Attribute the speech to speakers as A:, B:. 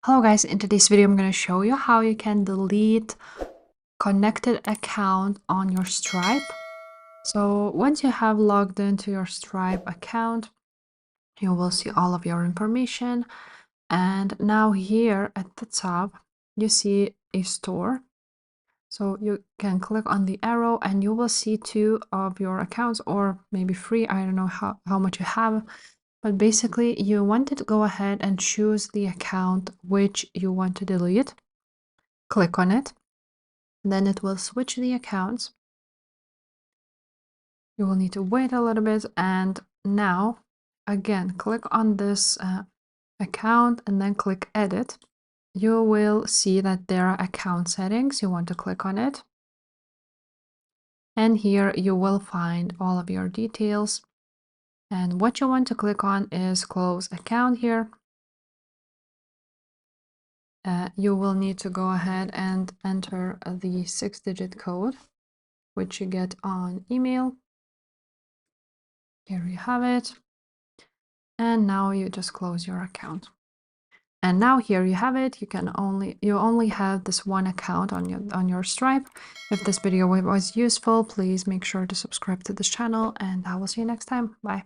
A: Hello guys, in today's video I'm going to show you how you can delete connected account on your Stripe. So once you have logged into your Stripe account, you will see all of your information. And now here at the top, you see a store. So you can click on the arrow and you will see two of your accounts, or maybe three. I don't know how much you have. But basically, you want to go ahead and choose the account which you want to delete. Click on it. Then it will switch the accounts. You will need to wait a little bit. And now, again, click on this account and then click Edit. You will see that there are account settings. You want to click on it. And here you will find all of your details. And what you want to click on is Close Account here. You will need to go ahead and enter the 6-digit code, which you get on email. Here you have it. And now you just close your account. And now here you have it. You only have this one account on your Stripe. If this video was useful, please make sure to subscribe to this channel, and I will see you next time. Bye.